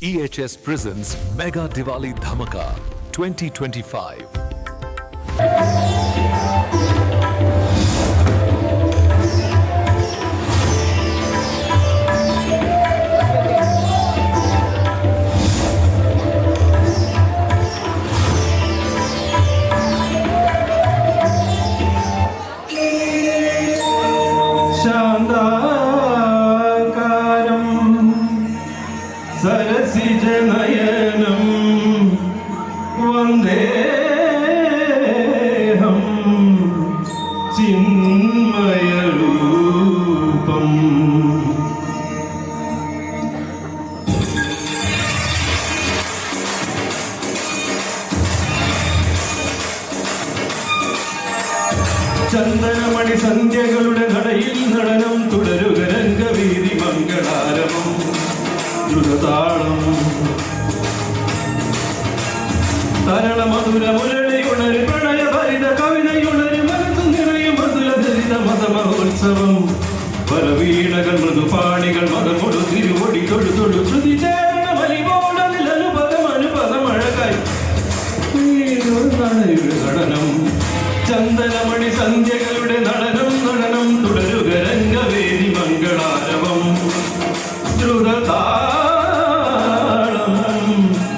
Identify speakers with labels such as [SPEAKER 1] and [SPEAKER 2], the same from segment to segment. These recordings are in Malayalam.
[SPEAKER 1] EHS presents Mega Diwali Dhamaka 2025.
[SPEAKER 2] सरसिजनयनं वन्देऽहं चिन्मयरूपम् ചന്ദനമണി സന്ധ്യകളുടെ നടയിൽ നടനം തുടരുക രംഗവീതി മംഗളാരവം ദ്രുതതാളം തരള മധുര മുരളിയുണര് പ്രണയഭരിത കവിതയുണര് മനസ്സു നിറയും മധുരധരിത മതമഹോത്സവം പരവീണകൾ മൃദുപാണികൾ മതമൊടു തിരുവൊടി തൊഴു തൊഴു ശ്രുതി ചേർന്ന മലിമോടലിൽ അനുപദമഴകായി നടനം ചന്ദനമണി സന്ധ്യകളുടെ നടനം നടനം തുടരുക രംഗവേദി മംഗളാരവം ദ്രുതതാളം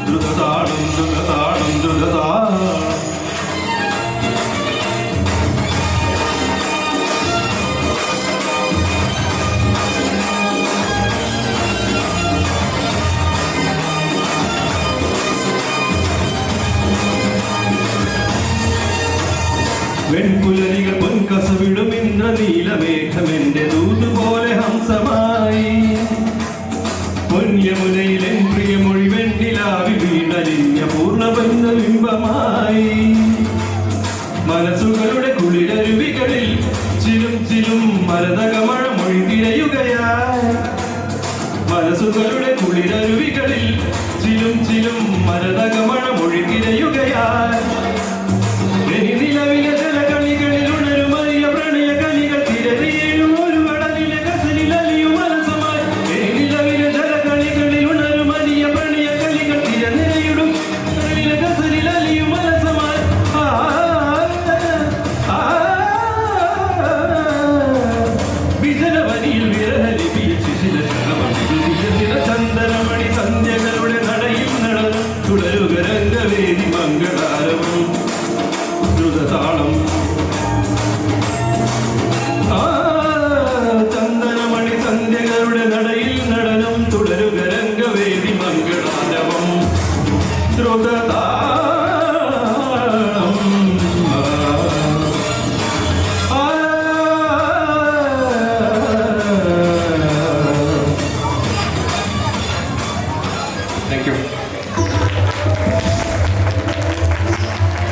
[SPEAKER 2] ദ്രുതതാളം ദ്രുതതാളം ദ്രുതതാളം വെൺപുലരികൾ പൊൻകസവിടും ഇന്ദ്രനീലമേഘമെന്റെ ദൂതുപോലെ ഹംസമായി പൊന്യമുനയിലെ പ്രിയമൊഴി വെണ്ണിലാവി വീണലിഞ്ഞ പൂർണ്ണബന്ധബിംബമായി മനസ്സുകളുടെ കുളിരരുവികളിൽ ചിലും ചിലും മരതകമഴ മൊഴി തിരയുകയായി മനസ്സുകളുടെ കുളിരരുവികളിൽ ചിലും ചിലും മരതകമഴ മൊഴി തിരയുകയായി നിലവിലെ ജലകളികളിൽ ഉണരുമറിയ പ്രണയ കലികൾ തിരതിയേഴും ഒരു കടലിലെ കസലിൽ അലിയും മനസ്സുമായി നിലവിലെ ജലകളികളിൽ ഉണരുമറിയ പ്രണയ കലികൾ തിരനിരയിടും കടലിലെ കസലിൽ അലിയും മനസ്സുമായി വിജനവനിയിൽ വിരഹലിപിയ ശിശിര ചന്ദനമണി സന്ധ്യകളുടെ നടയിൽ നടന്നു തുടരുക രംഗവേദി മംഗളാരവം ദ്രുതതാളം ചന്ദനമണി സന്ധ്യകളുടെ നടയിൽ നടനം തുടരുക രംഗവേദി മംഗളാരവം ദ്രുതതാളം താങ്ക് യു.